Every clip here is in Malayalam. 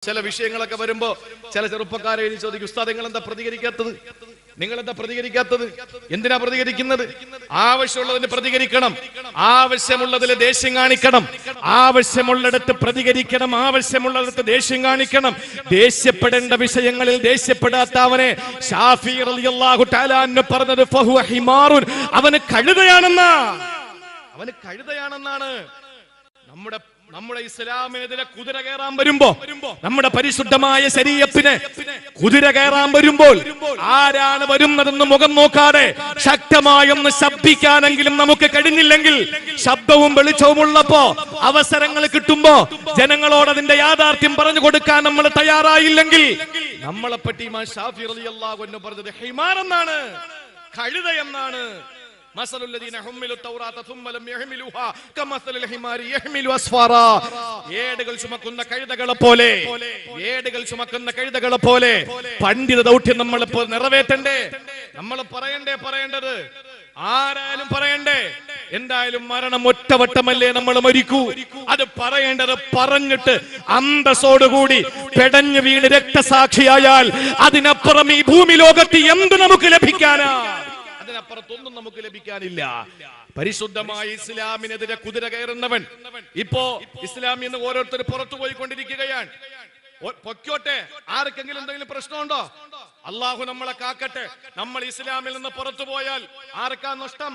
ചില വിഷയങ്ങളൊക്കെ വരുമ്പോ ചില ചെറുപ്പക്കാരെ എഴുതി ചോദിക്കും, ഉസ്താദ് നിങ്ങൾ എന്താ പ്രതികരിക്കാത്തത്? എന്തിനാ പ്രതികരിക്കുന്നത്? ആവശ്യമുള്ളതിന് പ്രതികരിക്കണം, ആവശ്യമുള്ളതിൽ ദേഷ്യം കാണിക്കണം, ആവശ്യമുള്ളിടത്ത് പ്രതികരിക്കണം, ആവശ്യമുള്ളിടത്ത് ദേഷ്യം കാണിക്കണം. ദേഷ്യപ്പെടേണ്ട വിഷയങ്ങളിൽ ദേഷ്യപ്പെടാത്ത അവനെ ശാഫി റളിയല്ലാഹു തആല അൻഹു പറഞ്ഞത് ഫഹുവ ഹിമാറുൻ, അവന് കഴുതയാണെന്നാണ്. നമ്മുടെ ഇസ്ലാമിനെതിരെ കുതിര കയറാൻ വരുമ്പോ, നമ്മുടെ പരിശുദ്ധമായ ശരീഅത്തിന് കുതിര കയറാൻ വരുമ്പോൾ ആരാണ് വരുന്നതെന്ന് മുഖം നോക്കാതെ ശക്തമായൊന്ന് ശബ്ദിക്കാനെങ്കിലും നമുക്ക് കഴിഞ്ഞില്ലെങ്കിൽ, ശബ്ദവും വെളിച്ചവും ഉള്ളപ്പോ അവസരങ്ങൾ കിട്ടുമ്പോ ജനങ്ങളോട് അതിന്റെ യാഥാർത്ഥ്യം പറഞ്ഞു കൊടുക്കാൻ നമ്മൾ തയ്യാറായില്ലെങ്കിൽ, നമ്മളെ പറ്റി ഇമാം ശാഫി റളിയല്ലാഹു അൻഹു പറഞ്ഞത് ഹിമാർ എന്നാണ്, കഴുത എന്നാണ്. ഏടുകൾ ചുമക്കുന്ന കഴുതകളെ പോലെ പണ്ഡിത ദൗത്യം നമ്മളിപ്പോൾ നിറവേറ്റണ്ടേ? നമ്മൾ പറയേണ്ടത് ആരായാലും പറയണ്ടേ? എന്തായാലും മരണം ഒറ്റവട്ടമല്ലേ നമ്മൾ മരിക്കൂ. അത് പറയേണ്ടത് പറഞ്ഞിട്ട് അന്തസ്സോടുകൂടി പെടഞ്ഞു വീണ് രക്തസാക്ഷിയായാൽ അതിനപ്പുറം ഈ ഭൂമി ലോകത്ത് എന്ത് നമുക്ക് ലഭിക്കാനാ? അതിനപ്പുറത്തൊന്നും നമുക്ക് ലഭിക്കാനില്ല. പരിശുദ്ധമായ ഇസ്ലാമിനെതിരെ കുതിര കയറുന്നവൻ ഇപ്പോ ഇസ്ലാമിൽ നിന്ന് ഓരോരുത്തർ പുറത്തു പോയിക്കൊണ്ടിരിക്കുകയാണ്. പൊക്കോട്ടെ, ആർക്കെങ്കിലും എന്തെങ്കിലും പ്രശ്നമുണ്ടോ? അള്ളാഹു നമ്മളെ കാക്കട്ടെ. നമ്മൾ ഇസ്ലാമിൽ നിന്ന് പുറത്തു പോയാൽ ആർക്കാ നഷ്ടം?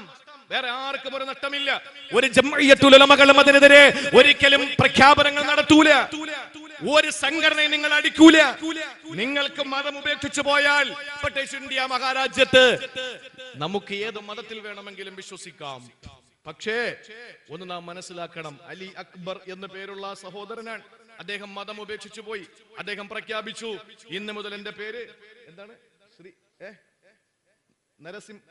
വേറെ ആർക്കും ഒരു നഷ്ടമില്ല. ഒരു ജംഇയ്യത്തുൽ ഉലമകളും അതിനെതിരെ ഒരിക്കലും പ്രഖ്യാപനങ്ങൾ നടത്തൂല. ഒരു സംഘടനയെ നിങ്ങൾ അടിക്കൂല. നിങ്ങൾക്ക് മതം ഉപേക്ഷിച്ചു പോയാൽ ബ്രിട്ടീഷ് ഇന്ത്യ മഹാരാജ്യത്ത് നമുക്ക് ഏത് മതത്തിൽ വേണമെങ്കിലും വിശ്വസിക്കാം. പക്ഷേ ഒന്ന് നാം മനസ്സിലാക്കണം, അലി അക്ബർ എന്ന പേരുള്ള സഹോദരനാണ്. അദ്ദേഹം മതം ഉപേക്ഷിച്ചു പോയി. അദ്ദേഹം പ്രഖ്യാപിച്ചു, ഇന്ന് മുതൽ എന്റെ പേര് എന്താണ്? ശ്രീ നരസിംഹ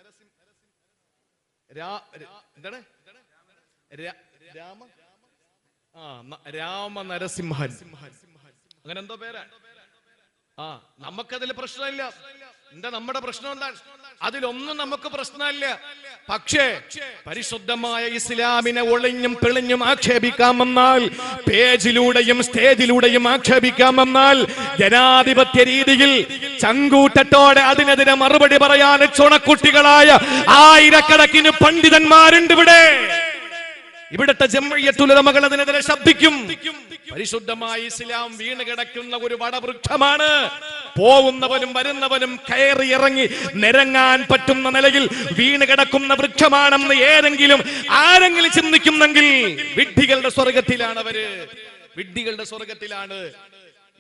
രാമ നരസിംഹൻ, അങ്ങനെ എന്തോ പേരാ. നമുക്കതിൽ പ്രശ്നമില്ല. നമ്മുടെ പ്രശ്നം എന്താണ്? അതിലൊന്നും നമുക്ക് പ്രശ്നമില്ല. പക്ഷേ പരിശുദ്ധമായ ഇസ്ലാമിനെ ഒളിഞ്ഞും തെളിഞ്ഞും ആക്ഷേപിക്കാമെന്നാൽ, പേജിലൂടെയും സ്റ്റേജിലൂടെയും ആക്ഷേപിക്കാമെന്നാൽ, ജനാധിപത്യ രീതിയിൽ ചങ്കൂറ്റത്തോടെ അതിനെതിരെ മറുപടി പറയാൻ ചുണക്കുട്ടികളായ ആയിരക്കണക്കിന് പണ്ഡിതന്മാരുണ്ട് ഇവിടുത്തെ ജംഇയ്യത്തുൽ ഉലമകൾ അതിനെതിരെ ശബ്ദിക്കും. പരിശുദ്ധമായ ഇസ്ലാം വീണ് കിടക്കുന്ന ഒരു വടവൃക്ഷമാണ്. പോവുന്നവനും വരുന്നവനും കയറി ഇറങ്ങി നിരങ്ങാൻ പറ്റുന്ന നിലയിൽ വീണ് കിടക്കുന്ന വൃക്ഷമാണെന്ന് ആരെങ്കിലും ചിന്തിക്കുന്നെങ്കിൽ വിഡ്ഢികളുടെ സ്വർഗത്തിലാണ്.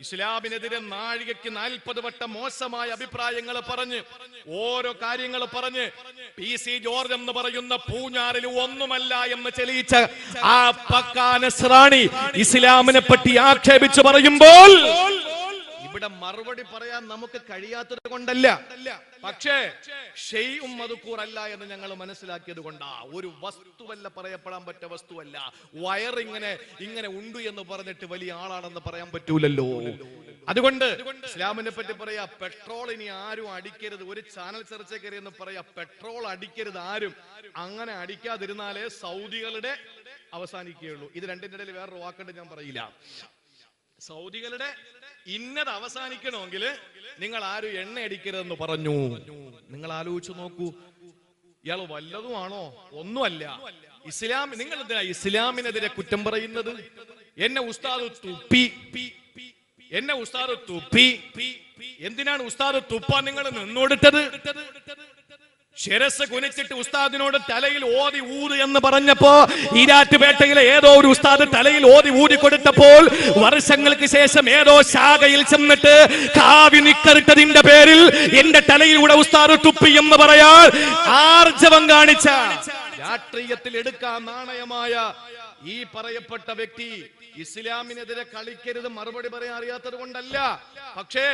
ഇസ്ലാമിനെതിരെ നാഴികയ്ക്ക് 40 വട്ടം മോശമായ അഭിപ്രായങ്ങൾ പറഞ്ഞ്, ഓരോ കാര്യങ്ങൾ പറഞ്ഞ് PC ജോർജ് എന്ന് പറയുന്ന പൂഞ്ഞാറിൽ ഒന്നുമല്ല എന്ന് തെളിയിച്ച ആ പക്കാ നസ്രാണി ഇസ്ലാമിനെ പറ്റി ആക്ഷേപിച്ചു പറയുമ്പോൾ ഇവിടെ മറുപടി പറയാൻ നമുക്ക് കഴിയാത്തത് കൊണ്ടല്ല, പക്ഷേ ഷെയ്ഉം മദ്കൂറല്ല എന്ന് ഞങ്ങൾ മനസ്സിലാക്കിയത് കൊണ്ടാ. ഒരു വസ്തുവല്ല, പറയപ്പെടാൻ പറ്റിയ വസ്തുവല്ല. ഇങ്ങനെ ഉണ്ട് എന്ന് പറഞ്ഞിട്ട് വലിയ ആളാണെന്ന് പറയാൻ പറ്റൂലല്ലോ. അതുകൊണ്ട് ഇസ്ലാമിനെ പറ്റി പറയാ, പെട്രോൾ ഇനി ആരും അടിക്കരുത്. ഒരു ചാനൽ ചർച്ച കയറി എന്ന് പറയാ, പെട്രോൾ അടിക്കരുത് ആരും. അങ്ങനെ അടിക്കാതിരുന്നാലേ സൗദികളുടെ അവസാനിക്കുകയുള്ളൂ. ഇത് രണ്ടിന്റെ ഇടയിൽ വേറൊരു വാക്കുണ്ട്, ഞാൻ പറയില്ല. സൗദികളുടെ ഇന്നത് അവസാനിക്കണമെങ്കിൽ നിങ്ങൾ ആരും എണ്ണ അടിക്കരുതെന്ന് പറഞ്ഞു. നിങ്ങൾ ആലോചിച്ചു നോക്കൂ, ഇയാൾ വല്ലതുമാണോ? ഒന്നുമല്ല. നിങ്ങൾ എന്തിനാ ഇസ്ലാമിനെതിരെ കുറ്റം പറയുന്നത്? എന്നെ ഉസ്താദ് തുപ്പി. എന്തിനാണ് ഉസ്താദ് തുപ്പാൻ നിങ്ങൾ നിന്നോടിട്ടത്? ശിരസ് കുനിച്ചിട്ട് ഉസ്താദിനോട് തലയിൽ ഓതി ഊത് എന്ന് പറഞ്ഞപ്പോ, ഈരാറ്റുപേട്ടയിലെ ഏതോ ഒരു ഉസ്താദ് തലയിൽ ഓതി ഊതി കൊടുത്തപ്പോൾ, വർഷങ്ങൾക്ക് ശേഷം ഏതോ ശാഖയിൽ ചെന്നിട്ട് കാവി നിക്കറിട്ടതിന്റെ പേരിൽ എന്റെ തലയിലൂടെ ഉസ്താദ് തുപ്പി എന്ന് പറയാൻ ആർജവം കാണിച്ച, രാഷ്ട്രീയത്തിൽ എടുക്കാൻ നാണയമായ ഈ പറയപ്പെട്ട വ്യക്തി ഇസ്ലാമിനെതിരെ കളിക്കരുത് മറുപടി പറയാൻ അറിയാത്തത് കൊണ്ടല്ല. പക്ഷേ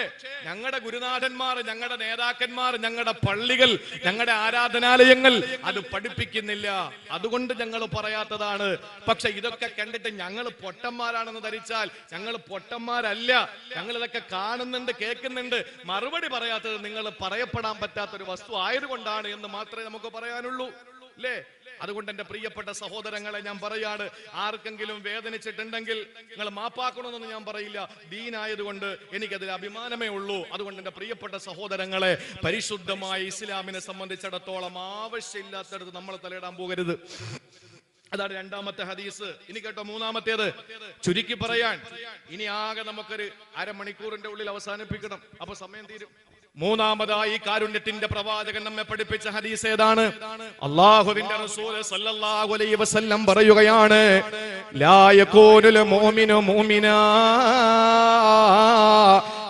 ഞങ്ങളുടെ ഗുരുനാഥന്മാർ, ഞങ്ങളുടെ നേതാക്കന്മാർ, ഞങ്ങളുടെ പള്ളികൾ, ഞങ്ങളുടെ ആരാധനാലയങ്ങൾ അത് പഠിപ്പിക്കുന്നില്ല. അതുകൊണ്ട് ഞങ്ങൾ പറയാത്തതാണ്. പക്ഷെ ഇതൊക്കെ കണ്ടിട്ട് ഞങ്ങൾ പൊട്ടന്മാരാണെന്ന് ധരിച്ചാൽ ഞങ്ങൾ പൊട്ടന്മാരല്ല. ഞങ്ങൾ ഇതൊക്കെ കാണുന്നുണ്ട്, കേൾക്കുന്നുണ്ട്. മറുപടി പറയാത്തത് നിങ്ങൾ പറയപ്പെടാൻ പറ്റാത്തൊരു വസ്തു ആയതുകൊണ്ടാണ് എന്ന് മാത്രമേ നമുക്ക് പറയാനുള്ളൂ. അല്ലേ? അതുകൊണ്ട് എന്റെ പ്രിയപ്പെട്ട സഹോദരങ്ങളെ ഞാൻ പറയാണ്, ആർക്കെങ്കിലും വേദനിച്ചിട്ടുണ്ടെങ്കിൽ നിങ്ങൾ മാപ്പാക്കണമെന്നൊന്നും ഞാൻ പറയില്ല. ദീനായതുകൊണ്ട് എനിക്കതിൽ അഭിമാനമേ ഉള്ളൂ. അതുകൊണ്ട് എന്റെ പ്രിയപ്പെട്ട സഹോദരങ്ങളെ, പരിശുദ്ധമായ ഇസ്ലാമിനെ സംബന്ധിച്ചിടത്തോളം ആവശ്യമില്ലാത്തടത്ത് നമ്മൾ തലയിടാൻ പോകരുത്. അതാണ് രണ്ടാമത്തെ ഹദീസ്. ഇനി കേട്ടോ മൂന്നാമത്തേത്. ചുരുക്കി പറയാൻ ഇനി ആകെ നമുക്കൊരു അരമണിക്കൂറിന്റെ ഉള്ളിൽ അവസാനിപ്പിക്കണം, അപ്പൊ സമയം തീരും. മൂന്നാമതായി കാരുണ്യത്തിന്റെ പ്രവാചകൻ നമ്മെ പഠിപ്പിച്ച ഹദീസ് ഏതാണ്? അല്ലാഹുവിന്റെ റസൂൽ സല്ലല്ലാഹു അലൈഹി വസല്ലം പറയുകയാണ്, ലാ യകൂനുൽ മുഅ്മിനു മുഅ്മിനാ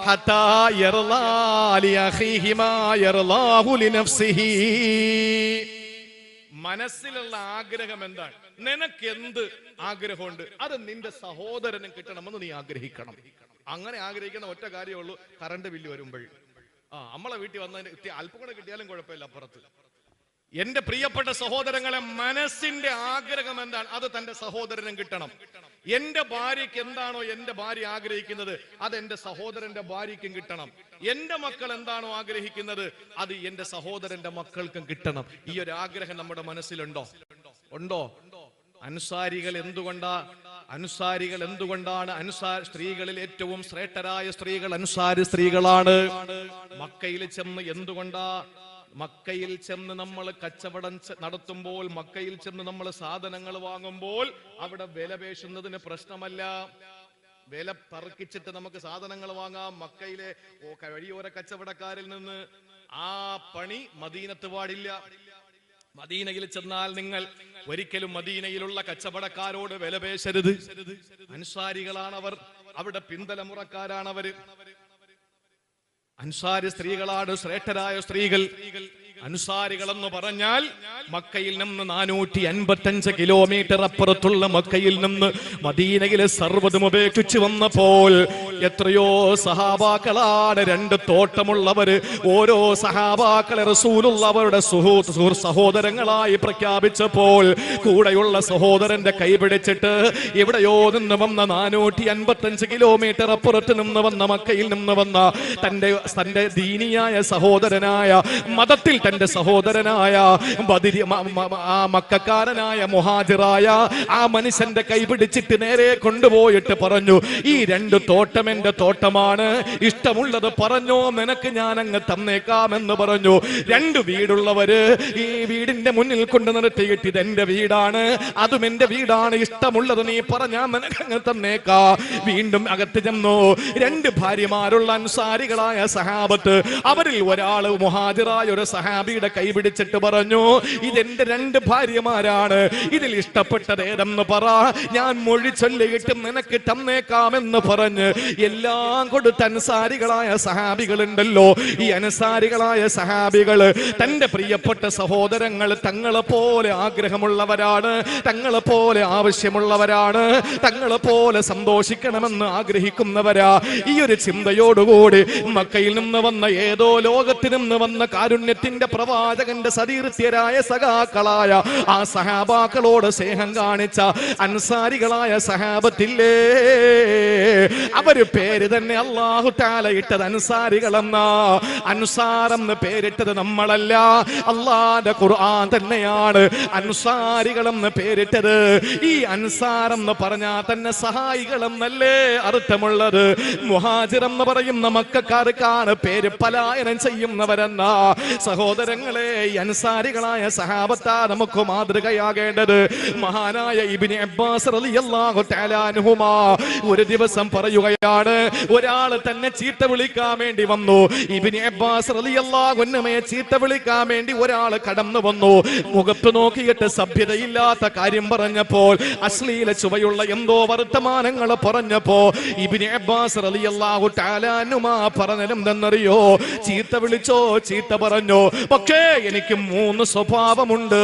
ഹത്താ യർളാ ലി അഖീഹി മാ യർളാഹു ലിനഫ്സിഹി. മനസ്സിലുള്ള ആഗ്രഹം എന്താണ്? നിനക്ക് എന്ത് ആഗ്രഹമുണ്ട് അത് നിന്റെ സഹോദരനും കിട്ടണമെന്ന് നീ ആഗ്രഹിക്കണം. അങ്ങനെ ആഗ്രഹിക്കുന്ന ഒറ്റ കാര്യമുള്ളൂ, കറണ്ട് ബില്ല് വരുമ്പോൾ. നമ്മളെ വീട്ടിൽ വന്നതിന് അല്പം കൂടെ കിട്ടിയാലും കുഴപ്പമില്ല അപ്പുറത്ത്. എന്റെ പ്രിയപ്പെട്ട സഹോദരങ്ങളെ, മനസ്സിന്റെ ആഗ്രഹം എന്താണ് അത് തന്റെ സഹോദരനും കിട്ടണം. എന്റെ ഭാര്യയ്ക്ക് എന്താണോ എന്റെ ഭാര്യ ആഗ്രഹിക്കുന്നത് അത് എന്റെ സഹോദരന്റെ ഭാര്യയ്ക്കും കിട്ടണം. എന്റെ മക്കൾ എന്താണോ ആഗ്രഹിക്കുന്നത് അത് എന്റെ സഹോദരന്റെ മക്കൾക്കും കിട്ടണം. ഈ ഒരു ആഗ്രഹം നമ്മുടെ മനസ്സിലുണ്ടോ? ഉണ്ടോ? അൻസാരികൾ എന്തുകൊണ്ടാണ് സ്ത്രീകളിൽ ഏറ്റവും ശ്രേഷ്ഠരായ സ്ത്രീകൾ അൻസാരി സ്ത്രീകളാണ്. മക്കയിൽ ചെന്ന് നമ്മൾ കച്ചവടം നടത്തുമ്പോൾ, മക്കയിൽ ചെന്ന് നമ്മൾ സാധനങ്ങൾ വാങ്ങുമ്പോൾ അവിടെ വില പേശുന്നതിന് പ്രശ്നമല്ല. വില തർക്കിച്ചിട്ട് നമുക്ക് സാധനങ്ങൾ വാങ്ങാം. മക്കയിലെ വഴിയോര കച്ചവടക്കാരിൽ നിന്ന് ആ പണി മദീനത്ത് പാടില്ല. മദീനയിൽ ചെന്നാൽ നിങ്ങൾ ഒരിക്കലും മദീനയിലുള്ള കച്ചവടക്കാരോട് വില പേശരുത്. അൻസാരികളാണവർ, അവിടെ പിന്തലമുറക്കാരാണവര്. അൻസാരി സ്ത്രീകളാണ് ശ്രേഷ്ഠരായ സ്ത്രീകൾ. അൻസാരികൾ എന്ന് പറഞ്ഞാൽ മക്കയിൽ നിന്ന് 455 കിലോമീറ്റർ അപ്പുറത്തുള്ള മക്കയിൽ നിന്ന് മദീനയിലെ സർവ്വതും ഉപേക്ഷിച്ചു വന്നപ്പോൾ എത്രയോ സഹാബാക്കളാണ്, 2 തോട്ടമുള്ളവര്. ഓരോ സഹാബാക്കളെ റസൂലുള്ളവരുടെ സഹോദരങ്ങളായി പ്രഖ്യാപിച്ചപ്പോൾ കൂടെയുള്ള സഹോദരന്റെ കൈ പിടിച്ചിട്ട് എവിടെയോ നിന്ന് വന്ന 455 കിലോമീറ്റർ അപ്പുറത്ത് നിന്ന് വന്ന മക്കയിൽ നിന്ന് വന്ന തന്റെ ദീനിയായ സഹോദരനായ, മതത്തിൽ തന്റെ സഹോദരനായ ആ മക്കക്കാരനായ മുഹാജിറായ ആ മനുഷ്യന്റെ കൈ പിടിച്ചിട്ട് നേരെ കൊണ്ടുപോയിട്ട് പറഞ്ഞു, ഈ 2 തോട്ടം എന്റെ തോട്ടമാണ്, ഇഷ്ടമുള്ളത് പറഞ്ഞോ, നിനക്ക് ഞാൻ അങ്ങ് തന്നേക്കാമെന്ന് പറഞ്ഞു. 2 വീടുള്ളവര് ഈ വീടിന്റെ മുന്നിൽ കൊണ്ട് നിർത്തിയിട്ട് ഇതെന്റെ വീടാണ്, അതും എന്റെ വീടാണ്, ഇഷ്ടമുള്ളത് നീ പറഞ്ഞാ നിനക്ക് അങ്ങ് തന്നേക്കാ. വീണ്ടും അകത്ത് ചെന്നു. 2 ഭാര്യമാരുള്ള അൻസാരികളായ സഹാബത്ത്, അവരിൽ ഒരാള് മുഹാജിറായ ഒരു സഹാബിയുടെ കൈ പിടിച്ചിട്ട് പറഞ്ഞു, ഇതെന്റെ 2 ഭാര്യമാരാണ്, ഇതിൽ ഇഷ്ടപ്പെട്ടത് ഏതെന്ന് പറ, ഞാൻ മൊഴി ചൊല്ലിയിട്ട് നിനക്ക് തന്നേക്കാമെന്ന് പറഞ്ഞ് എല്ലാം കൊടുത്ത അൻസാരികളായ സഹാബികളുണ്ടല്ലോ. ഈ അൻസാരികളായ സഹാബികള് തന്റെ പ്രിയപ്പെട്ട സഹോദരങ്ങൾ തങ്ങളെ പോലെ ആഗ്രഹമുള്ളവരാണ്, തങ്ങളെ പോലെ ആവശ്യമുള്ളവരാണ്, തങ്ങളെ പോലെ സന്തോഷിക്കണമെന്ന് ആഗ്രഹിക്കുന്നവരാ. ഈ ഒരു ചിന്തയോടുകൂടി മക്കയിൽ നിന്ന് വന്ന, ഏതോ ലോകത്തിൽ നിന്ന് വന്ന കാരുണ്യത്തിന്റെ പ്രവാചകന്റെ സതീർത്ഥ്യരായ സഖാക്കളായ ആ സഹാബാക്കളോട് സ്നേഹം കാണിച്ച അൻസാരികളായ സഹാബത്തില്ലേ, അവര് പേര് തന്നെ അല്ലാഹു തആല ഇട്ടത് അൻസാരികളെന്നാ. അൻസാറെന്ന് പേരിട്ടത് നമ്മളല്ല, അല്ലാഹുവിന്റെ ഖുർആൻ തന്നെയാണ് അൻസാരികളെന്ന് പേരിട്ടത്. ഈ അൻസാർ എന്ന് പറഞ്ഞാൽ തന്നെ സഹായികളെന്നല്ലേ അർത്ഥമുള്ളത്. മുഹാജിർ എന്ന് പറയുന്ന മക്കക്കാർക്കാണ് പേര് പലായനം ചെയ്യുന്നവരെന്നാ. സഹോദരങ്ങളെ, ഈ അൻസാരികളായ സഹാബത്താ നമുക്ക് മാതൃകയാകേണ്ടത്. മഹാനായ ഇബ്നു അബ്ബാസ് റളിയല്ലാഹു തആല അൻഹുമാ ഒരു ദിവസം പറയുകയാണ്, ഒരാൾ തന്നെ ചീത്ത വിളിക്കാൻ വേണ്ടി വന്നു. ഇബ്നു അബ്ബാസ് റളിയല്ലാഹു അൻഹുമയെ ചീത്ത വിളിക്കാൻ വേണ്ടി ഒരാൾ കടന്നു വന്നു. മുഖത്ത് നോക്കിയിട്ട് സഭ്യതയില്ലാത്ത കാര്യം പറഞ്ഞപ്പോൾ, അശ്ലീല ചുവയുള്ള എന്തോ വർത്തമാനങ്ങൾ പറഞ്ഞപ്പോ ഇബ്നു അബ്ബാസ് റളിയല്ലാഹു തആല അൻഹുമാ പറഞ്ഞതെന്തെന്നറിയോ? ചീത്ത വിളിച്ചോ, ചീത്ത പറഞ്ഞോ, പക്ഷേ എനിക്ക് 3 സ്വഭാവമുണ്ട്.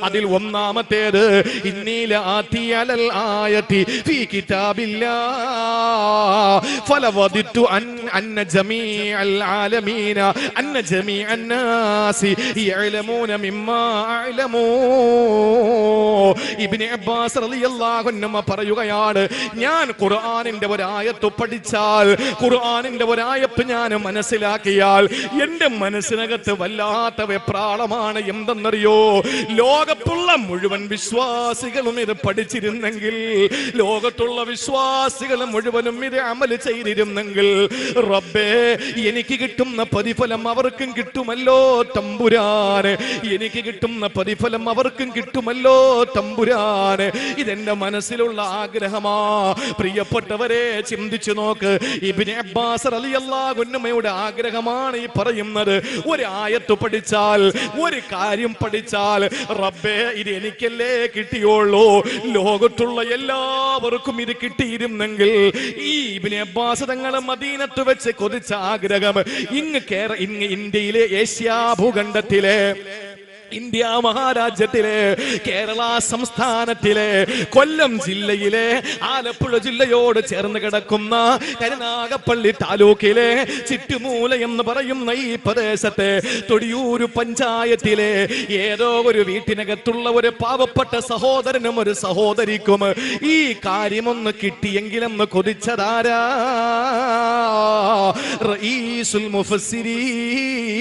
അതിൽ ഒന്നാമത്തേത്, ഇന്നീല ആതി അലൽ ആയതി ഫീ കിതാബില്ലാഹ്, ഫലവദിതു അന്ന ജമീഅൽ ആലമീന അന്ന ജമീഅൻ നാസി യഅലമൂന മിമ്മാ അഅലമൂ. ഇബ്നു അബ്ബാസ് റളിയല്ലാഹു അൻഹു പറയുകയാണ്, ഞാൻ ഖുർആനിന്റെ ഒരായത്ത് പഠിച്ചാൽ, ഖുർആനിന്റെ ഒരായത്ത് ഞാൻ മനസ്സിലാക്കിയാൽ എന്റെ മനസ്സിനകത്ത് വല്ലാത്ത വെപ്രാളമാണ്. എന്തെന്നറിയോ? ലോകത്തുള്ള മുഴുവൻ വിശ്വാസികളും ഇത് പഠിച്ചിരുന്നെങ്കിൽ, ലോകത്തുള്ള വിശ്വാസികൾ മുഴുവനും ഇത് അമൽ ചെയ്തിരുന്നെങ്കിൽ, റബ്ബേ എനിക്ക് കിട്ടുന്ന പ്രതിഫലം അവർക്കും കിട്ടുമല്ലോ തമ്പുരാനെ, എനിക്ക് കിട്ടുന്ന പ്രതിഫലം അവർക്കും കിട്ടുമല്ലോ തമ്പുരാനെ. ഇതെന്റെ മനസ്സിലുള്ള ആഗ്രഹമാ. പ്രിയപ്പെട്ടവരെ, ചിന്തിച്ചു നോക്ക്. ഇബ്നു അബ്ബാസ് റളിയല്ലാഹു അൻഹുയുടെ ആഗ്രഹമാണ് ഈ പറയുന്നത്. ഒരു ആയത്ത് പഠിച്ചാൽ, ഒരു കാര്യം പഠിച്ചാൽ, റബ്ബേ ഇത് എനിക്കല്ലേ കിട്ടിയുള്ളൂ, ലോകത്തുള്ള എല്ലാവർക്കും ഇത് കിട്ടിയിരുന്നെങ്കിൽ. ഈ ഇബ്നു അബ്ബാസ് തങ്ങൾ മദീനത്ത് വെച്ച് കൊതിച്ച ആഗ്രഹം ഇങ്ങ് ഇന്ത്യയിലെ ഏഷ്യാ ഭൂഖണ്ഡത്തിലെ, ഇന്ത്യ മഹാരാജ്യത്തിലെ, കേരള സംസ്ഥാനത്തിലെ, കൊല്ലം ജില്ലയിലെ, ആലപ്പുഴ ജില്ലയോട് ചേർന്ന് കിടക്കുന്ന കരുനാഗപ്പള്ളി താലൂക്കിലെ ചിറ്റുമൂല എന്ന് പറയുന്ന ഈ പ്രദേശത്തെ തൊടിയൂര് പഞ്ചായത്തിലെ ഏതോ ഒരു വീട്ടിനകത്തുള്ള ഒരു പാവപ്പെട്ട സഹോദരനും ഒരു സഹോദരിക്കും ഈ കാര്യമൊന്ന് കിട്ടിയെങ്കിലെന്ന് കൊതിച്ചതാരാ? റഈസുൽ മുഫസ്സിരീൻ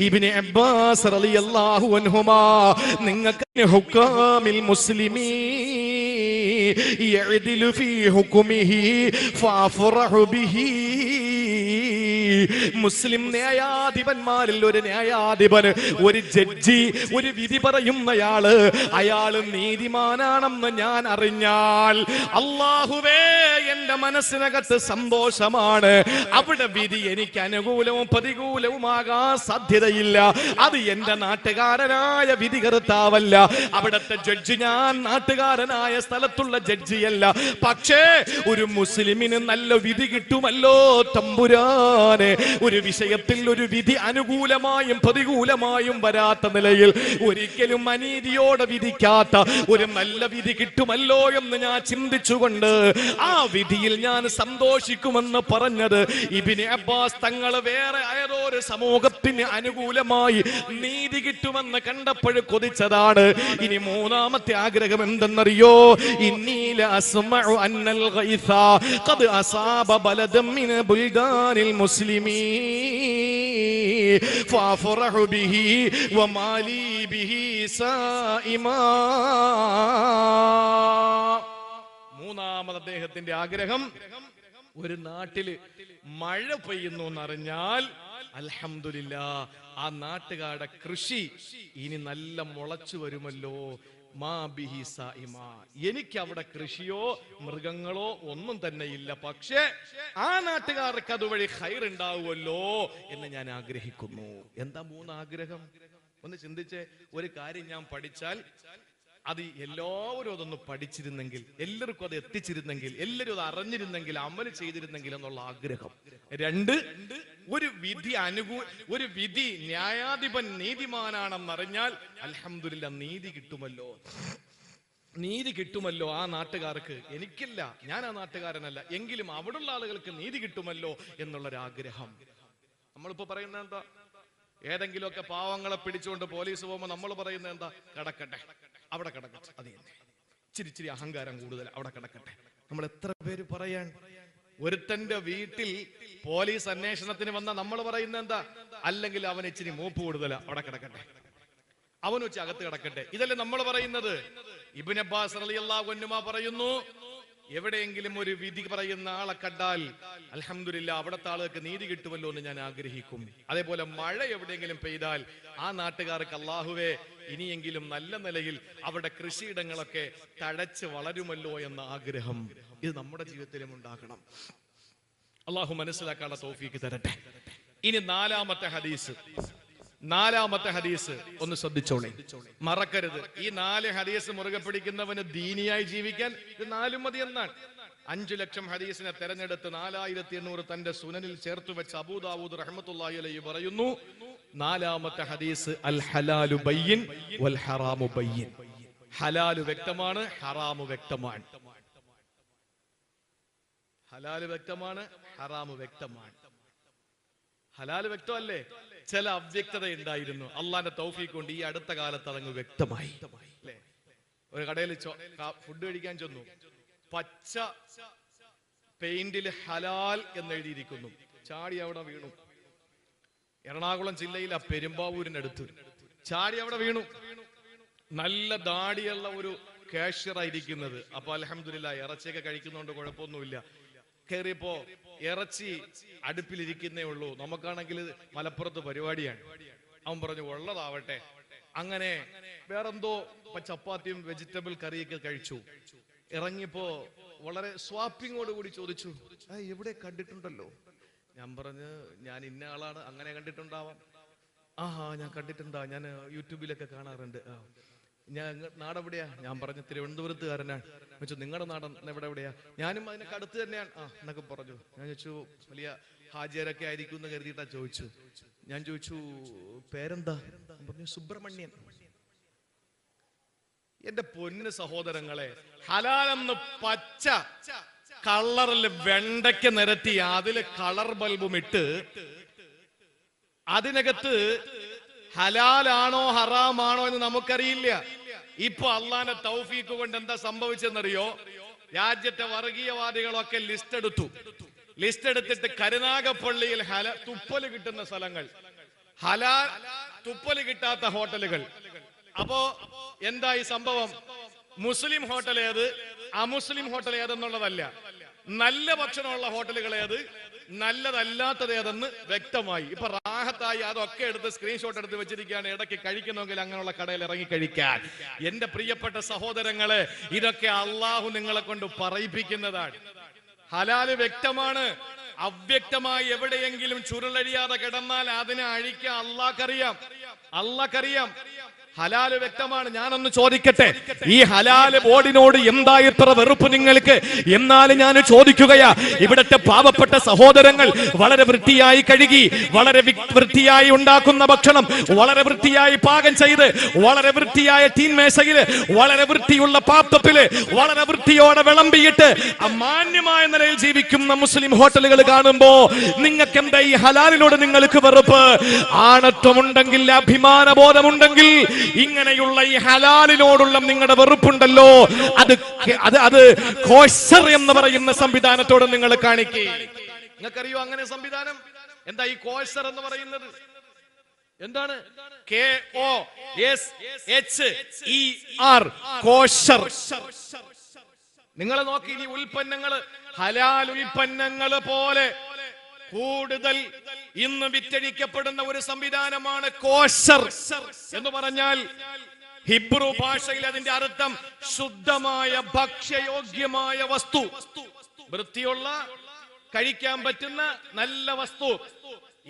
ഇബ്നു അബ്ബാസ് റളിയല്ലാഹു നിങ്ങൾക്ക് ഹുക്കാമിൽ മുസ്ലിമീ യഅദിലു ഫീ ഹുക്മിഹി ഫഅഫറഹു ബിഹി. മുസ്ലിം ന്യായാധിപന്മാരിൽ ഒരു ന്യായാധിപന്, ഒരു ജഡ്ജി, ഒരു വിധി പറയുന്നയാള്, അയാള് നീതിമാനാണെന്ന് ഞാൻ അറിഞ്ഞാൽ, അല്ലാഹുവേ എന്റെ മനസ്സിനകത്ത് സന്തോഷമാണ്. അവിടെ വിധി എനിക്ക് അനുകൂലവും പ്രതികൂലവുമാകാൻ സാധ്യതയില്ല. അത് എന്റെ നാട്ടുകാരനായ വിധികർത്താവല്ല, അവിടത്തെ ജഡ്ജി ഞാൻ നാട്ടുകാരനായ സ്ഥലത്തുള്ള ജഡ്ജിയല്ല. പക്ഷേ ഒരു മുസ്ലിമിന് നല്ല വിധി കിട്ടുമല്ലോ തമ്പുരാനെ. ഒരു വിഷയത്തിൽ ഒരു വിധി അനുകൂലമായും പ്രതികൂലമായും വരാത്ത നിലയിൽ, ഒരിക്കലും അനീതിയോടെ വിധിക്കാത്ത ഒരു നല്ല വിധി കിട്ടുമല്ലോ എന്ന് ഞാൻ ചിന്തിച്ചുകൊണ്ട് ആ വിധിയിൽ ഞാൻ സന്തോഷിക്കുമെന്ന് പറഞ്ഞത് ഇബ്നു അബ്ബാസ് തങ്ങൾ വേറെ ഏതോ ഒരു സമൂഹത്തിന് അനുകൂലമായി നീതി കിട്ടുമെന്ന് കണ്ടപ്പോൾ കൊതിച്ചതാണ്. ഇനി മൂന്നാമത്തെ ആഗ്രഹം എന്തെന്നറിയോ? ഇന്നീല അസ്മഉ അന്നൽ ഗൈസ ഖദ് അസാബ ബലദൻ മിൻ ബുൽദാനിൽ മുസ്ലിമീൻ ഫഅഫറഹു ബിഹി വമാലി ബിഹി സായിമാ. മൂന്നാമത് അദ്ദേഹത്തിന്റെ ആഗ്രഹം, ഒരു നാട്ടില് മഴ പെയ്യുന്നു എന്നറിഞ്ഞാൽ അൽഹംദുലില്ലാഹ് ആ നാട്ടുകാരുടെ കൃഷി ഇനി നല്ല മുളച്ചു വരുമല്ലോ. എനിക്ക് അവിടെ കൃഷിയോ മൃഗങ്ങളോ ഒന്നും തന്നെ ഇല്ല, പക്ഷേ ആ നാട്ടുകാർക്ക് അതുവഴി ഖൈർ ഉണ്ടാവുമല്ലോ എന്ന് ഞാൻ ആഗ്രഹിക്കുന്നു. എന്താ മൂന്നാഗ്രഹം? ഒന്ന് ചിന്തിച്ചേ. ഒരു കാര്യം ഞാൻ പഠിച്ചാൽ അത് എല്ലാവരും അതൊന്ന് പഠിച്ചിരുന്നെങ്കിൽ, എല്ലാവർക്കും അത് എത്തിച്ചിരുന്നെങ്കിൽ, എല്ലാവരും അത് അറിഞ്ഞിരുന്നെങ്കിൽ, അമൽ ചെയ്തിരുന്നെങ്കിൽ എന്നുള്ള ആഗ്രഹം. രണ്ട്, ഒരു വിധി ന്യായാധിപൻ നീതിമാനാണെന്നറിഞ്ഞാൽ അൽഹംദുലില്ലാഹ് നീതി കിട്ടുമല്ലോ, നീതി കിട്ടുമല്ലോ ആ നാട്ടുകാർക്ക്. എനിക്കില്ല, ഞാൻ ആ നാട്ടുകാരനല്ല, എങ്കിലും അവിടുള്ള ആളുകൾക്ക് നീതി കിട്ടുമല്ലോ എന്നുള്ളൊരാഗ്രഹം. നമ്മളിപ്പോ പറയുന്ന എന്താ? ഏതെങ്കിലുമൊക്കെ പാവങ്ങളെ പിടിച്ചുകൊണ്ട് പോലീസ് പോകുമ്പോൾ നമ്മൾ പറയുന്നത് എന്താ? കിടക്കട്ടെ, അവിടെ കിടക്കട്ടെ, അത് തന്നെ. ഇച്ചിരി അഹങ്കാരം കൂടുതൽ, അവിടെ കിടക്കട്ടെ. നമ്മൾ എത്ര പേര് പറയാൻ? ഒരുത്തന്റെ വീട്ടിൽ പോലീസ് അന്വേഷണത്തിന് വന്ന നമ്മൾ പറയുന്ന എന്താ? അല്ലെങ്കിൽ അവൻ ഇച്ചിരി മൂപ്പ് കൂടുതൽ, അവിടെ കിടക്കട്ടെ, അവൻ വെച്ച് അകത്ത് കിടക്കട്ടെ. ഇതല്ലേ നമ്മൾ പറയുന്നത്? ഇബ്നു അബ്ബാസ് റളിയല്ലാഹു അൻഹു പറയുന്നു, എവിടെയെങ്കിലും ഒരു വിധി പറയുന്ന ആളെ കണ്ടാൽ അൽഹംദുലില്ലാഹ് അവിടുത്തെ ആളുകൾക്ക് നീതി കിട്ടുമല്ലോ എന്ന് ഞാൻ ആഗ്രഹിക്കും. അതേപോലെ മഴ എവിടെയെങ്കിലും പെയ്താൽ ആ നാട്ടുകാർക്ക് അല്ലാഹുവേ ഇനിയെങ്കിലും നല്ല നിലയിൽ അവിടെ കൃഷിയിടങ്ങളൊക്കെ തഴച്ച് വളരുമല്ലോ എന്ന ആഗ്രഹം. ഇത് നമ്മുടെ ജീവിതത്തിലും ഉണ്ടാകണം. അല്ലാഹു മനസ്സിലാക്കാനുള്ള തൗഫീക്ക് തരട്ടെ. ഇനി നാലാമത്തെ ഹദീസ് ഒന്ന് ശ്രദ്ധിച്ചോളേ, മറക്കരുത്. ഈ 4 ഹദീസ് മുറുകെ പിടിക്കുന്നവന് ദീനിയായി ജീവിക്കാൻ ഇത് 4 മതി എന്നാണ്. 5 ലക്ഷം ഹദീസിനെ തെരഞ്ഞെടുത്ത് 4800 തന്റെ സുനനിൽ ചേർത്തു വെച്ച അബൂ ദാവൂദ് റഹ്മത്തുള്ളാഹി അലൈഹി പറയുന്നു, 4-ാമത്തെ ഹദീസ് അൽ ഹലാലു ബയ്യിൻ വൽ ഹറാമു ബയ്യിൻ. ഹലാലു വ്യക്തമാണ്, ഹറാമു വ്യക്തമാണ്. ഹലാല് വ്യക്തമാണ്, ഹറാമ് വ്യക്തമാണ്. ഹലാല് വ്യക്തമല്ലേ? ചില അവ്യക്തത ഉണ്ടായിരുന്നു. അള്ളാന്റെ തൗഫീഖ് കൊണ്ട് ഈ അടുത്ത കാലത്ത് അതങ്ങ് വ്യക്തമായി. അല്ലേ? ഒരു കടയിൽ ഫുഡ് കഴിക്കാൻ ചെന്നു. പച്ച പെയിന്റിൽ ഹലാൽ എന്ന് എഴുതിയിരിക്കുന്നു. ചാടി അവിടെ വീണു. എറണാകുളം ജില്ലയിലെ പെരുമ്പാവൂരിനടുത്ത് ചാടി അവിടെ വീണു. നല്ല ദാടിയുള്ള ഒരു കാഷ്യറായിരിക്കുന്നത്. അപ്പൊ അൽഹംദുലില്ലാഹ് ഇറച്ചിയൊക്കെ കഴിക്കുന്നതുകൊണ്ട് കുഴപ്പമൊന്നുമില്ല. കയറിയപ്പോ ഇറച്ചി അടുപ്പിലിരിക്കുന്നേ ഉള്ളൂ. നമുക്കാണെങ്കിൽ മലപ്പുറത്ത് പരിപാടിയാണ്. അവൻ പറഞ്ഞു ഉള്ളതാവട്ടെ. അങ്ങനെ വേറെന്തോ ചപ്പാത്തിയും വെജിറ്റബിൾ കറിയൊക്കെ കഴിച്ചു. ഇറങ്ങിയപ്പോ വളരെ സ്വാപ്പിങ്ങോട് കൂടി ചോദിച്ചു, എവിടെ കണ്ടിട്ടുണ്ടല്ലോ? ഞാൻ പറഞ്ഞു, ഞാൻ ഇന്ന ആളാണ്, അങ്ങനെ കണ്ടിട്ടുണ്ടാവാം. ഞാൻ കണ്ടിട്ടുണ്ടാ, ഞാൻ യൂട്യൂബിലൊക്കെ കാണാറുണ്ട്. ഞാൻ നാടെവിടെയാ? ഞാൻ പറഞ്ഞു തിരുവനന്തപുരത്തുകാരനാണ്. വെച്ചു നിങ്ങളുടെ നാടൻ എവിടെയാ? ഞാനും അതിനൊക്കെ അടുത്ത് തന്നെയാണ് എന്നൊക്കെ പറഞ്ഞു. ഞാൻ ചോദിച്ചു വലിയ ഹാജിയരൊക്കെ ആയിരിക്കും എന്ന് കരുതിയിട്ടാ ചോദിച്ചു. ഞാൻ ചോദിച്ചു പേരെന്താ? പറഞ്ഞു സുബ്രഹ്മണ്യൻ. എന്റെ പൊന്നിന് സഹോദരങ്ങളെ, ഹലാലെന്ന് പച്ച കളറിൽ വെണ്ടയ്ക്ക് നിരത്തി അതില് കളർ ബൾബും ഇട്ട് അതിനകത്ത് ഹലാലാണോ ഹറാമാണോ എന്ന് നമുക്കറിയില്ല. ഇപ്പൊ അള്ളാന്റെ തൗഫീഖ് കൊണ്ട് എന്താ സംഭവിച്ചെന്നറിയോ? രാജ്യത്തെ വർഗീയവാദികളൊക്കെ ലിസ്റ്റ് എടുത്തിട്ട് കരുനാഗപ്പള്ളിയിൽ തുപ്പല് കിട്ടുന്ന സ്ഥലങ്ങൾ, ഹലാൽ തുപ്പല് കിട്ടാത്ത ഹോട്ടലുകൾ. അപ്പോ എന്തായി സംഭവം? മുസ്ലിം ഹോട്ടൽ ഏത്, അമുസ്ലിം ഹോട്ടൽ ഏതെന്നുള്ളതല്ല, നല്ല ഭക്ഷണമുള്ള ഹോട്ടലുകൾ ഏത്, നല്ലതല്ലാത്തത് ഏതെന്ന് വ്യക്തമായി. ഇപ്പൊ റാഹത്തായി അതൊക്കെ എടുത്ത് സ്ക്രീൻഷോട്ട് എടുത്ത് വെച്ചിരിക്കുകയാണ്. ഇടയ്ക്ക് കഴിക്കുന്നെങ്കിൽ അങ്ങനെയുള്ള കടയിൽ ഇറങ്ങി കഴിക്കാൻ. എന്റെ പ്രിയപ്പെട്ട സഹോദരങ്ങളെ, ഇതൊക്കെ അള്ളാഹു നിങ്ങളെ കൊണ്ട് പറയിപ്പിക്കുന്നതാണ്. ഹലാല് വ്യക്തമാണ്. അവ്യക്തമായി എവിടെയെങ്കിലും ചുരുളഴിയാതെ കിടന്നാൽ അതിനെ അഴിക്കാൻ അള്ളാഹ്ക്കറിയാം. ഹലാല് വ്യക്തമാണ്. ഞാനൊന്ന് ചോദിക്കട്ടെ, ഈ ഹലാല് ബോർഡിനോട് എന്താ ഇത്ര വെറുപ്പ് നിങ്ങൾക്ക്? എന്നാലും ഞാൻ ചോദിക്കുകയാ, ഇവിടുത്തെ പാവപ്പെട്ട സഹോദരങ്ങൾ വളരെ വൃത്തിയായി കഴുകി, വളരെ വൃത്തിയായി ഉണ്ടാക്കുന്ന ഭക്ഷണം വളരെ വൃത്തിയായി പാകം ചെയ്ത്, വളരെ വൃത്തിയായ തീൻമേശയില്, വളരെ വൃത്തിയുള്ള പാത്രത്തില്, വളരെ വൃത്തിയോടെ വിളമ്പിയിട്ട് മാന്യമായ നിലയിൽ ജീവിക്കുന്ന മുസ്ലിം ഹോട്ടലുകൾ കാണുമ്പോ നിങ്ങൾക്ക് എന്താ ഈ ഹലാലിനോട് നിങ്ങൾക്ക് വെറുപ്പ്? ആണത്വമുണ്ടെങ്കിൽ, അഭിമാന ബോധമുണ്ടെങ്കിൽ ഇങ്ങനെയുള്ള ഈ ഹലാലിനോടുള്ള നിങ്ങളുടെ വെറുപ്പുണ്ടല്ലോ, അത് കോശർ എന്ന് പറയുന്ന സംവിധാനത്തോട് നിങ്ങൾ കാണിക്കേ. നിങ്ങൾക്കറിയോ അങ്ങനെ സംവിധാനം? എന്താ ഈ കോശർ എന്ന് പറയുന്നത്? എന്താണ്? KOSHER, കോശർ. നിങ്ങൾ നോക്കി, ഈ ഉൽപ്പന്നങ്ങള് ഹലാൽ ഉൽപ്പന്നങ്ങൾ പോലെ കൂടുതൽ ഇന്ന് വിറ്റഴിക്കപ്പെടുന്ന ഒരു സംവിധാനമാണ് കോശർ എന്ന് പറഞ്ഞാൽ. ഹിബ്രു ഭാഷയിൽ അതിന്റെ അർത്ഥം ശുദ്ധമായ ഭക്ഷ്യയോഗ്യമായ വസ്തു, വൃത്തിയുള്ള കഴിക്കാൻ പറ്റുന്ന നല്ല വസ്തു.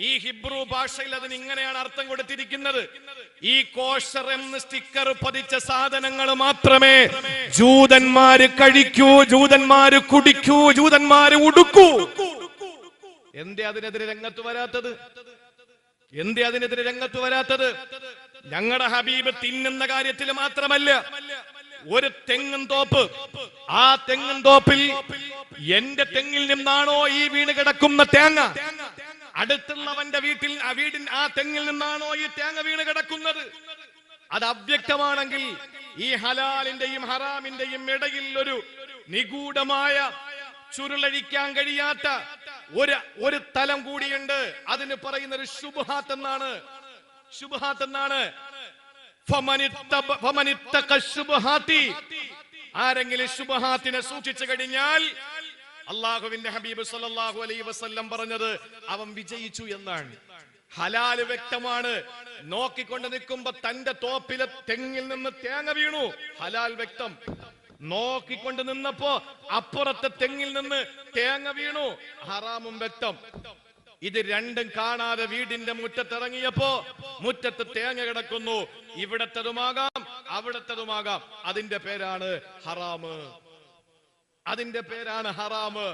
ഈ ഹിബ്രു ഭാഷയിൽ അതിന് ഇങ്ങനെയാണ് അർത്ഥം കൊടുത്തിരിക്കുന്നത്. ഈ കോശർ എന്ന് സ്റ്റിക്കർ പതിച്ച സാധനങ്ങൾ മാത്രമേ ജൂതന്മാര് കഴിക്കൂ, ജൂതന്മാര് കുടിക്കൂ, ജൂതന്മാര് ഉടുക്കൂ. എന്തേ അതിനെതിരെ രംഗത്ത് വരാത്തത്? ഞങ്ങളുടെ ഹബീബ് തിന്നുന്ന കാര്യത്തിൽ മാത്രമല്ല, ഒരു തെങ്ങും തോപ്പ്, ആ തെങ്ങും തോപ്പിൽ എന്റെ തെങ്ങിൽ നിന്നാണോ ഈ വീണ് കിടക്കുന്ന തേങ്ങ, അടുത്തുള്ളവന്റെ വീടിൻ ആ തെങ്ങിൽ നിന്നാണോ ഈ തേങ്ങ വീണ് കിടക്കുന്നത്? അത് അവ്യക്തമാണെങ്കിൽ ഈ ഹലാലിന്റെയും ഹറാമിന്റെയും ഇടയിൽ ഒരു നിഗൂഢമായ ചുരുളഴിക്കാൻ കഴിയാത്ത ഒരു തലം കൂടിയുണ്ട്. അതിന് പറയുന്ന ഒരു ശുബ്ഹാത്ത് എന്നാണ്. ആരെങ്കിലും ശുബ്ഹാത്തിനെ സൂക്ഷിച്ചു കഴിഞ്ഞാൽ അള്ളാഹുവിന്റെ ഹബീബ് സല്ലല്ലാഹു അലൈഹി വസല്ലം പറഞ്ഞത് അവൻ വിജയിച്ചു എന്നാണ്. ഹലാല് വ്യക്തമാണ്. നോക്കിക്കൊണ്ട് നിൽക്കുമ്പോ തന്റെ തോപ്പിലെ തെങ്ങിൽ നിന്ന് തേങ്ങ വീണു, ഹലാൽ വ്യക്തം. നോക്കിക്കൊണ്ട് നിന്നപ്പോ അപ്പുറത്തെ തെങ്ങിൽ നിന്ന് തേങ്ങ വീണു, ഹറാമും വ്യക്തം. ഇത് രണ്ടും കാണാതെ വീടിന്റെ മുറ്റത്തിറങ്ങിയപ്പോ മുറ്റത്ത് തേങ്ങ കിടക്കുന്നു. ഇവിടത്തതുമാകാം, അവിടത്തതുമാകാം. അതിന്റെ പേരാണ് ഹറാമ്.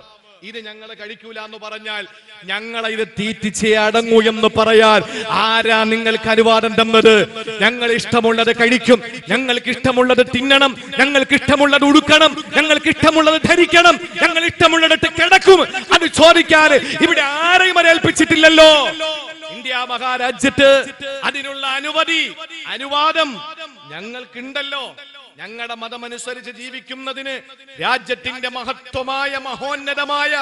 ഇത് ഞങ്ങൾ കഴിക്കൂല എന്ന് പറഞ്ഞാൽ ഞങ്ങളെ ഇത് തീറ്റിച്ചേ അടങ്ങൂ എന്ന് പറയാൻ ആരാ നിങ്ങൾക്ക് അനുവാദം തന്നത്? ഞങ്ങൾ ഇഷ്ടമുള്ളത് കഴിക്കും, ഞങ്ങൾക്ക് ഇഷ്ടമുള്ളത് തിന്നണം, ഞങ്ങൾക്ക് ഇഷ്ടമുള്ളത് ഉടുക്കണം, ഞങ്ങൾക്ക് ഇഷ്ടമുള്ളത് ധരിക്കണം, ഞങ്ങൾ ഇഷ്ടമുള്ളിടത്ത് കിടക്കും. അത് ചോദിക്കാൻ ഇവിടെ ആരെയും ഏൽപ്പിച്ചിട്ടില്ലല്ലോ. ഇന്ത്യ മഹാരാജ്യത്ത് അതിനുള്ള അനുവാദം ഞങ്ങൾക്കുണ്ടല്ലോ. ഞങ്ങളുടെ മതമനുസരിച്ച് ജീവിക്കുന്നതിന് രാജ്യത്തിന്റെ മഹത്വമായ മഹോന്നതമായ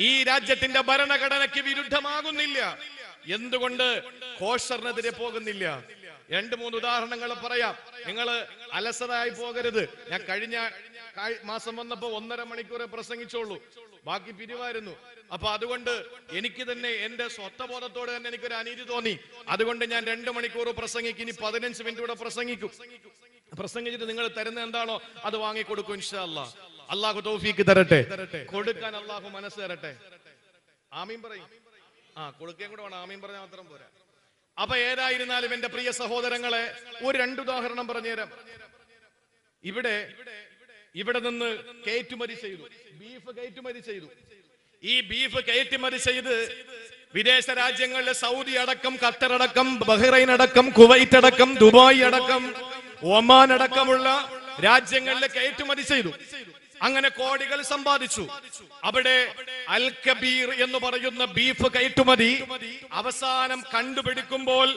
ഈ രാജ്യത്തിന്റെ ഭരണഘടനയ്ക്ക് വിരുദ്ധമാകുന്നില്ല. എന്തുകൊണ്ട് കോഷറിനെതിരെ പോകുന്നില്ല? 2-3 ഉദാഹരണങ്ങൾ പറയാം. നിങ്ങൾ അലസരായി പോകരുത്. ഞാൻ കഴിഞ്ഞ മാസം വന്നപ്പോ 1.5 മണിക്കൂറെ പ്രസംഗിച്ചോളൂ, ബാക്കി പിരിവായിരുന്നു. അപ്പൊ അതുകൊണ്ട് എനിക്ക് തന്നെ എന്റെ സ്വത്വബോധത്തോടെ തന്നെ എനിക്കൊരു അനീതി തോന്നി. അതുകൊണ്ട് ഞാൻ 2 മണിക്കൂർ പ്രസംഗിക്കും. ഇനി 15 മിനിറ്റ് കൂടെ പ്രസംഗിച്ചിട്ട് നിങ്ങൾ തരുന്ന എന്താണോ അത് വാങ്ങിക്കൊടുക്കും ഇൻഷാ അല്ലാഹ്. അള്ളാഹു തൗഫീക്ക് തരട്ടെ, കൊടുക്കാൻ അള്ളാഹു മനസ്സ് തരട്ടെ. ആമീൻ പറയും. കൊടുക്കുകയും കൂടെ വേണം, ആമീൻ പറഞ്ഞാൽ മാത്രം പോരാ. അപ്പൊ ഏതായിരുന്നാലും എന്റെ പ്രിയ സഹോദരങ്ങളെ, ഒരു 2 ഉദാഹരണം പറഞ്ഞുതരാം. ഇവിടെ നിന്ന് കയറ്റുമതി ചെയ്തു, ബീഫ് കയറ്റുമതി ചെയ്തു. ഈ ബീഫ് കയറ്റുമതി ചെയ്ത് വിദേശ രാജ്യങ്ങളിലെ സൗദി അടക്കം, ഖത്തർ അടക്കം, ബഹ്റൈൻ അടക്കം, കുവൈറ്റ് അടക്കം, ദുബായ് അടക്കം, ഒമാൻ അടക്കമുള്ള രാജ്യങ്ങളിൽ കയറ്റുമതി ചെയ്തു. അങ്ങനെ കോടികൾ സമ്പാദിച്ചു. അവിടെ അൽ കബീർ എന്ന് പറയുന്ന ബീഫ് കയറ്റുമതി അവസാനം കണ്ടുപിടിക്കുമ്പോൾ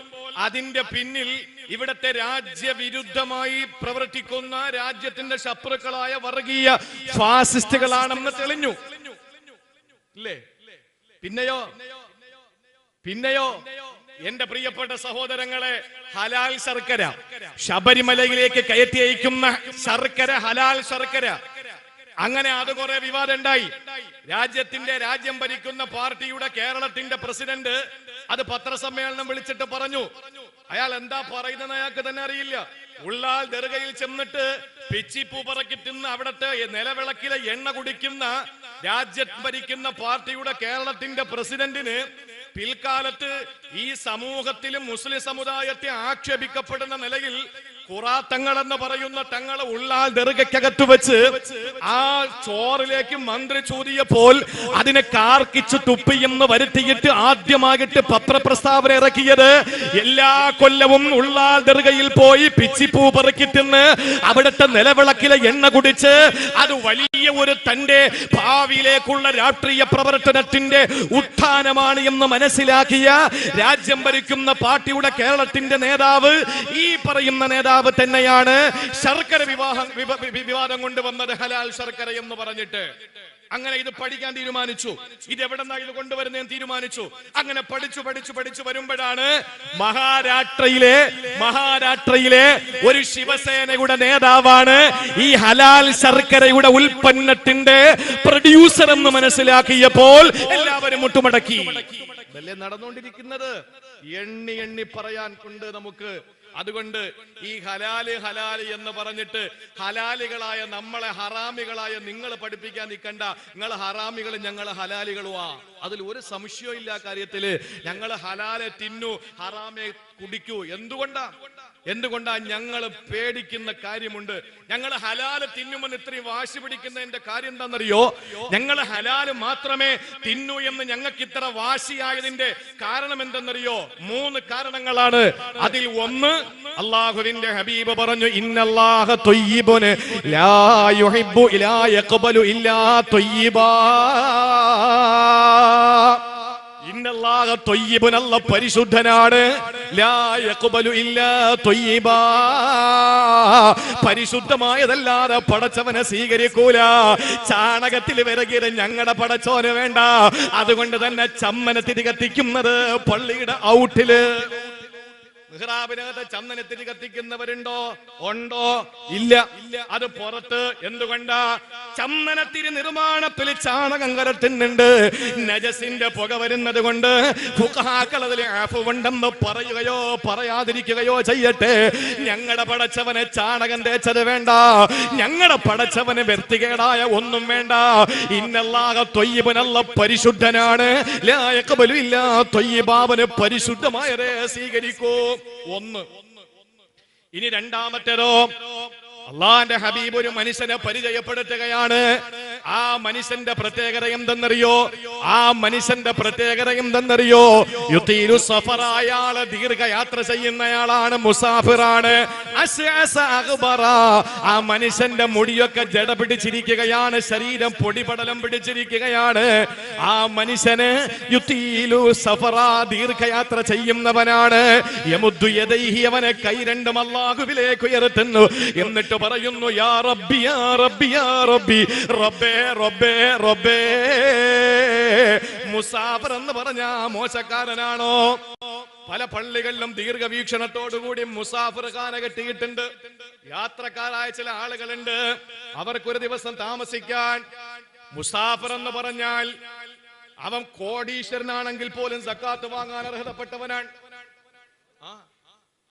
അതിന്റെ പിന്നിൽ ഇവിടത്തെ രാജ്യവിരുദ്ധമായി പ്രവർത്തിക്കുന്ന രാജ്യത്തിന്റെ ശത്രുക്കളായ വർഗീയ ഫാസിസ്റ്റുകളാണെന്ന് തെളിഞ്ഞു. ഇല്ലേ? പിന്നെയോ എന്റെ പ്രിയപ്പെട്ട സഹോദരങ്ങളെ, ഹലാൽ ശർക്കര, ശബരിമലയിലേക്ക് കയറ്റി അയക്കുന്ന ശർക്കര, ഹലാൽ ശർക്കര, അങ്ങനെ അത് കുറെ വിവാദം ഉണ്ടായി. രാജ്യം ഭരിക്കുന്ന പാർട്ടിയുടെ കേരളത്തിന്റെ പ്രസിഡന്റ് അത് പത്രസമ്മേളനം വിളിച്ചിട്ട് പറഞ്ഞു. അയാൾ എന്താ പറയുന്നത് അയാൾക്ക് തന്നെ അറിയില്ല. ഉള്ളാൽ ദർഗയിൽ ചെന്നിട്ട് പിച്ചിപ്പൂ പറക്കി തിന്ന് അവിടത്തെ നിലവിളക്കിലെ എണ്ണ കുടിക്കുന്ന രാജ്യം ഭരിക്കുന്ന പാർട്ടിയുടെ കേരളത്തിന്റെ പ്രസിഡന്റിന് പിൽക്കാലത്ത് ഈ സമൂഹത്തിലും മുസ്ലിം സമുദായത്തെ ആക്ഷേപിക്കപ്പെടുന്ന നിലയിൽ ഖുറാത്തങ്ങൾ എന്ന് പറയുന്ന തങ്ങളെ ഉള്ളാൽ ദർഗയ്ക്കകത്ത് വെച്ച് ആ ചോറിലേക്ക് മന്ത്രി ചൂതിയപ്പോൾ അതിനെ കാർക്കിച്ചു തുപ്പി എന്ന് വരുത്തിയിട്ട് ആദ്യമായിട്ട് പത്രപ്രസ്താവന ഇറക്കിയത് എല്ലാ കൊല്ലവും ഉള്ളാൽ ദർഗയിൽ പോയി പിച്ചിപ്പൂ പെറുക്കി തിന്ന് അവിടുത്തെ നിലവിളക്കിലെ എണ്ണ കുടിച്ച് അത് വലിയ ഒരു തന്റെ ഭാവിയിലേക്കുള്ള രാഷ്ട്രീയ പ്രവർത്തനത്തിന്റെ ഉത്ഥാനമാണ് എന്ന് മനസ്സിലാക്കിയ രാജ്യം ഭരിക്കുന്ന പാർട്ടിയുടെ കേരളത്തിന്റെ നേതാവ്, ഈ പറയുന്ന നേതാവ് തന്നെയാണ് ശർക്കര വിവാദം കൊണ്ടുവന്നത്, ഹലാൽ ശർക്കര എന്ന് പറഞ്ഞിട്ട്. അങ്ങനെ ഇത് പഠിക്കാൻ തീരുമാനിച്ചു. ഇത് എവിടെന്നാ ഇത് കൊണ്ടുവരുന്നതെന്ന് തീരുമാനിച്ചു. അങ്ങനെ പഠിച്ചു വരുമ്പോഴാണ് മഹാരാഷ്ട്രയിലെ ഒരു ശിവസേനയുടെ നേതാവാണ് ഈ ഹലാൽ ശർക്കരയുടെ ഉൽപ്പന്നത്തിന്റെ പ്രൊഡ്യൂസർ എന്ന് മനസ്സിലാക്കിയപ്പോൾ എല്ലാവരും മുട്ടുമടക്കി. ഇതല്ലേ നടന്നുകൊണ്ടിരിക്കുന്നത്? എണ്ണി പറയാൻ കൊണ്ട് നമുക്ക്. അതുകൊണ്ട് ഈ ഹലാല് എന്ന് പറഞ്ഞിട്ട് ഹലാലികളായ നമ്മളെ ഹറാമികളായ നിങ്ങൾ പഠിപ്പിക്കാൻ നിൽക്കണ്ട. നിങ്ങൾ ഹറാമികൾ, ഞങ്ങൾ ഹലാലികളുവാ. അതിൽ ഒരു സംശയവും ഇല്ല കാര്യത്തില്. ഞങ്ങൾ ഹലാലെ തിന്നു, ഹറാമെ കുടിക്കൂ. എന്തുകൊണ്ടാ ഞങ്ങൾ പേടിക്കുന്ന കാര്യമുണ്ട്. ഞങ്ങൾ ഹലാല് തിന്നുമെന്ന് ഇത്രയും വാശി പിടിക്കുന്നതിന്റെ കാര്യം എന്താണെന്നറിയോ? ഞങ്ങൾ ഹലാല് മാത്രമേ തിന്നു എന്ന് ഞങ്ങൾക്ക് ഇത്ര വാശിയായതിന്റെ കാരണം എന്തെന്നറിയോ? 3 കാരണങ്ങളാണ്. അതിൽ ഒന്ന്, അല്ലാഹുവിന്റെ ഹബീബ് പറഞ്ഞു, ഇന്നല്ലാഹ ത്വയ്യിബുൻ ലാ യുഹിബ്ബു ഇലാ യഖ്ബലു ഇല്ലാ ത്വയ്യിബാ. ഇന്നല്ലാഹ ത്വയ്യിബുൻ, അല്ലാഹു പരിശുദ്ധനാണ്. ലാ യഖ്ബലു ഇല്ലാ ത്വയ്യിബാ, പരിശുദ്ധമായതല്ലാതെ പടച്ചവനെ സ്വീകരിക്കൂല. ചാണകത്തിൽ വിറകിയത് ഞങ്ങളുടെ പടച്ചോന് വേണ്ട. അതുകൊണ്ട് തന്നെ ചമ്മനെ തിരി കത്തിക്കുന്നത് പള്ളിയുടെ ഔട്ടില്. മിഹ്റാബിനകത്ത് ചന്ദനത്തിരി കത്തിക്കുന്നവരുണ്ടോ? ഉണ്ടോ? ഇല്ല. അത് പുറത്ത്. എന്തുകൊണ്ടാ? ചന്ദനത്തിരി നിർമ്മാണത്തിൽ ചാണകം കലർത്തുന്നുണ്ട്. നജസിന്റെ പുക വരുന്നത് കൊണ്ട് ഫുഖഹാക്കൾ അതിൽ ആഫുണ്ടെന്ന് പറയുകയോ പറയാതിരിക്കുകയോ ചെയ്യട്ടെ. ഞങ്ങളുടെ പടച്ചവനെ ചാണകം തേച്ചത് വേണ്ട, ഞങ്ങളുടെ പടച്ചവന് വൃത്തികേടായ ഒന്നും വേണ്ട. ഇന്നല്ലാഹ ത്വയ്യിബുൻ, അല്ലാഹു പരിശുദ്ധനാണ്. ലാ യഖ്ബലു ഇല്ലാ ത്വയ്യിബാവന് പരിശുദ്ധമായതേ സ്വീകരിക്കൂ. ഒന്ന്. ഇനി രണ്ടാമത്തേതോ, അള്ളാന്റെ ഹബീബ് ഒരു മനുഷ്യനെ പരിചയപ്പെടുത്തുകയാണ്. ആ മനുഷ്യന്റെ പ്രത്യേകത എന്തെന്നറിയോ? ആ മനുഷ്യന്റെ പ്രത്യേകത എന്തെന്നറിയോ? യുതീലു സഫറ, അയാള് ദീർഘയാത്ര ചെയ്യുന്നയാളാണ്, മുസാഫിറാണ്. അശ്അസ അഗ്ബറ, ആ മനുഷ്യന്റെ മുടിയൊക്കെ ജട പിടിച്ചിരിക്കുകയാണ്, ശരീരം പൊടിപടലം പിടിച്ചിരിക്കുകയാണ്. ആ മനുഷ്യന് യുതീലു സഫറ, ദീർഘയാത്ര ചെയ്യുന്നവനാണ്. യമുദ്ദു യദൈഹി, അവനെ കൈ രണ്ടും അല്ലാഹുവിലേക്ക് ഉയർത്തുന്നു. എന്നിട്ട് പറയുന്നു, യാ റബ്ബി യാ റബ്ബി യാ റബ്ബി, റബ്ബേ റബ്ബേ റബ്ബേ. മുസാഫിർ എന്ന് പറഞ്ഞ മോശക്കാരനാണോ? പല പള്ളികളിലും ദീർഘവീക്ഷണത്തോടുകൂടി മുസാഫിർ ഖാന കെട്ടിയിട്ടുണ്ട്. യാത്രക്കാരായ ചില ആളുകളുണ്ട്, അവർക്കൊരു ദിവസം താമസിക്കാൻ. മുസാഫിർ എന്ന് പറഞ്ഞാൽ അവൻ കോടീശ്വരനാണെങ്കിൽ പോലും സക്കാത്ത് വാങ്ങാൻ അർഹതപ്പെട്ടവനാണ്.